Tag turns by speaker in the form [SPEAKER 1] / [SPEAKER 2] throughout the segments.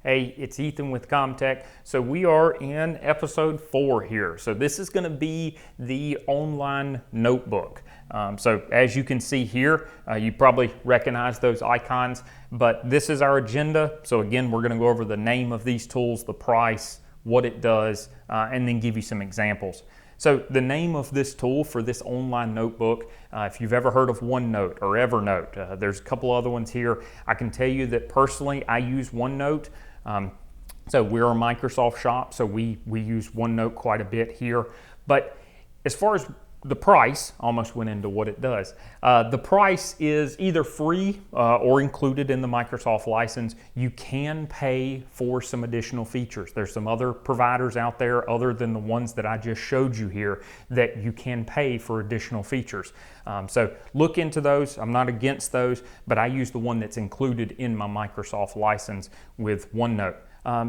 [SPEAKER 1] Hey, it's Ethan with ComTech. So we are in episode 4 here. So this is going to be the online notebook. So as you can see here, you probably recognize those icons, but this is our agenda. So again, we're going to go over the name of these tools, the price, what it does, and then give you some examples. So the name of this tool for this online notebook, if you've ever heard of OneNote or Evernote, there's a couple other ones here. I can tell you that personally I use OneNote. So we're a Microsoft shop, so we use OneNote quite a bit here. But as far as the price, almost went into what it does. The price is either free or included in the Microsoft license. You can pay for some additional features. There's some other providers out there other than the ones that I just showed you here that you can pay for additional features. So look into those. I'm not against those, but I use the one that's included in my Microsoft license with OneNote.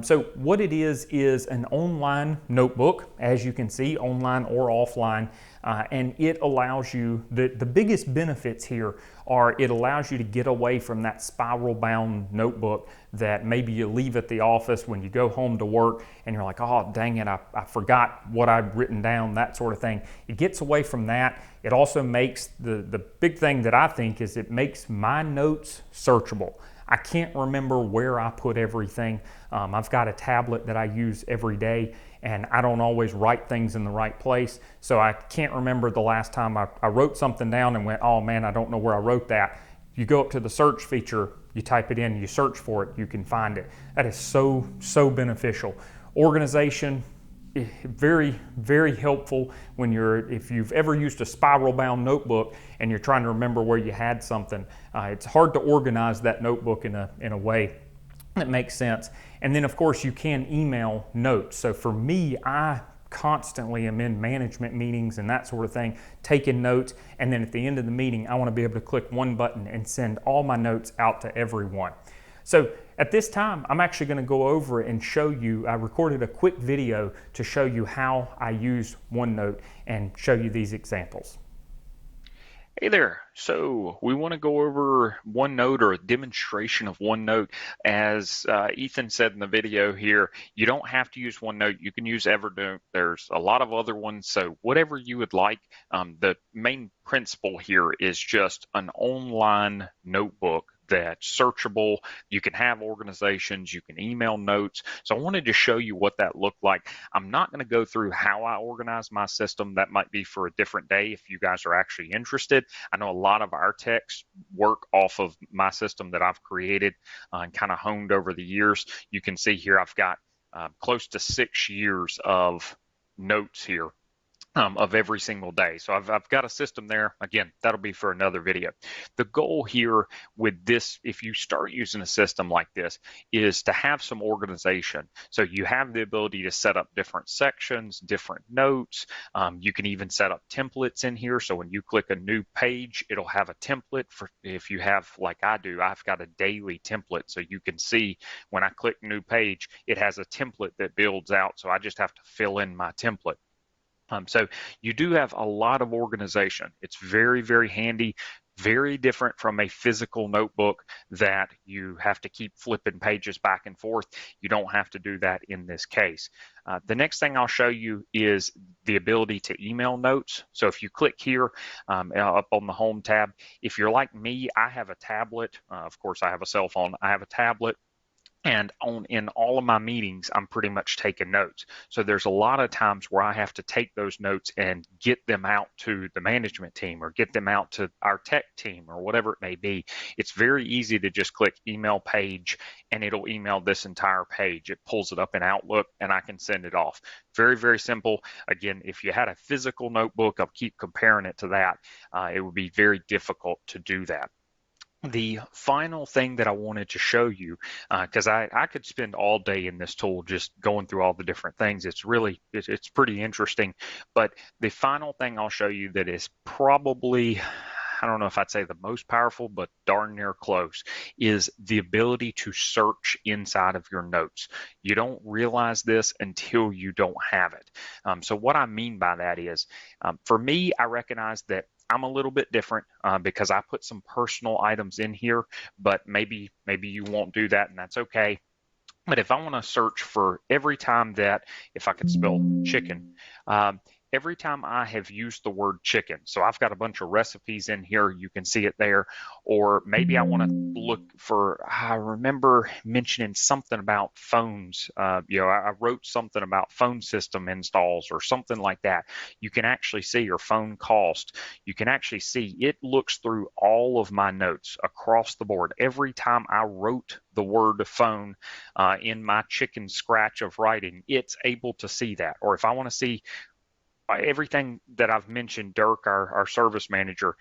[SPEAKER 1] So what it is an online notebook, as you can see, online or offline, and it allows you, the biggest benefits here are it allows you to get away from that spiral bound notebook that maybe you leave at the office when you go home to work and you're like, oh, dang it, I forgot what I've written down, that sort of thing. It gets away from that. It also makes, the big thing that I think is it makes my notes searchable. I can't remember where I put everything. I've got a tablet that I use every day and I don't always write things in the right place. So I can't remember the last time I wrote something down and went, oh man, I don't know where I wrote that. You go up to the search feature, you type it in, you search for it, you can find it. That is so beneficial. Organization, very, very helpful when if you've ever used a spiral bound notebook and you're trying to remember where you had something. It's hard to organize that notebook in a way that makes sense. And then of course you can email notes. So for me, I constantly am in management meetings and that sort of thing, taking notes. And then at the end of the meeting, I want to be able to click one button and send all my notes out to everyone. So at this time, I'm actually going to go over and show you, I recorded a quick video to show you how I use OneNote and show you these examples.
[SPEAKER 2] Hey there. So we want to go over OneNote, or a demonstration of OneNote. As Ethan said in the video here, you don't have to use OneNote. You can use Evernote. There's a lot of other ones. So whatever you would like. The main principle here is just an online notebook that's searchable. You can have organizations, you can email notes. So I wanted to show you what that looked like. I'm not going to go through how I organize my system. That might be for a different day if you guys are actually interested. I know a lot of our techs work off of my system that I've created and kind of honed over the years. You can see here I've got close to 6 years of notes here. Of every single day. So I've got a system there. Again, that'll be for another video. The goal here with this, if you start using a system like this, is to have some organization. So you have the ability to set up different sections, different notes. You can even set up templates in here. So when you click a new page, it'll have a template for, if you have, like I do, I've got a daily template. So you can see when I click new page, it has a template that builds out. So I just have to fill in my template. So you do have a lot of organization. It's very, very handy, very different from a physical notebook that you have to keep flipping pages back and forth. You don't have to do that in this case. The next thing I'll show you is the ability to email notes. So if you click here up on the home tab, if you're like me, I have a tablet. Of course, I have a cell phone. I have a tablet. And in all of my meetings, I'm pretty much taking notes. So there's a lot of times where I have to take those notes and get them out to the management team or get them out to our tech team or whatever it may be. It's very easy to just click email page and it'll email this entire page. It pulls it up in Outlook and I can send it off. Very, very simple. Again, if you had a physical notebook, I'll keep comparing it to that. It would be very difficult to do that. The final thing that I wanted to show you, because I could spend all day in this tool just going through all the different things. It's pretty interesting. But the final thing I'll show you that is probably, I don't know if I'd say the most powerful, but darn near close, is the ability to search inside of your notes. You don't realize this until you don't have it. So what I mean by that is, for me, I recognize that I'm a little bit different because I put some personal items in here, but maybe you won't do that, and that's okay. But if I want to search for every time that, if I could spell chicken, um, every time I have used the word chicken, so I've got a bunch of recipes in here, you can see it there, or maybe I want to look for, I remember mentioning something about phones, I wrote something about phone system installs or something like that. You can actually see your phone cost. You can actually see it looks through all of my notes across the board. Every time I wrote the word phone in my chicken scratch of writing, it's able to see that. Or if I want to see everything that I've mentioned, Dirk, our service manager,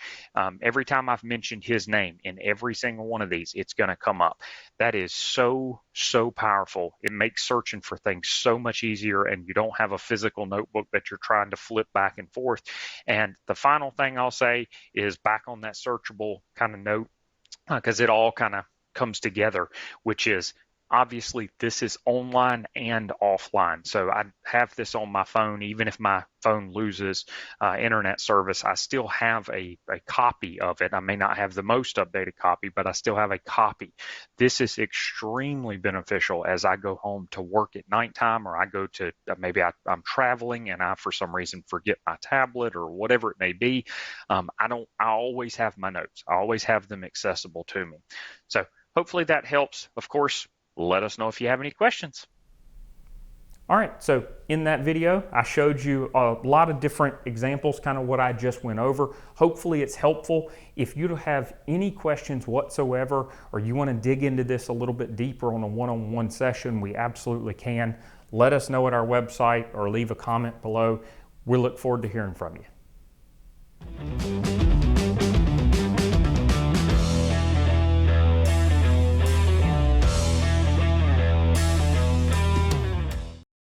[SPEAKER 2] every time I've mentioned his name in every single one of these, it's going to come up. That is so, so powerful. It makes searching for things so much easier, and you don't have a physical notebook that you're trying to flip back and forth. And the final thing I'll say is back on that searchable kind of note, because it all kind of comes together, which is obviously this is online and offline. So I have this on my phone. Even if my phone loses internet service, I still have a copy of it. I may not have the most updated copy, but I still have a copy. This is extremely beneficial as I go home to work at nighttime, or I go to maybe I'm traveling and I for some reason forget my tablet or whatever it may be. I always have my notes. I always have them accessible to me. So hopefully that helps. Of course, let us know if you have any questions.
[SPEAKER 1] All right, so in that video, I showed you a lot of different examples, kind of what I just went over. Hopefully it's helpful. If you have any questions whatsoever, or you want to dig into this a little bit deeper on a one-on-one session, we absolutely can. Let us know at our website or leave a comment below. We look forward to hearing from you.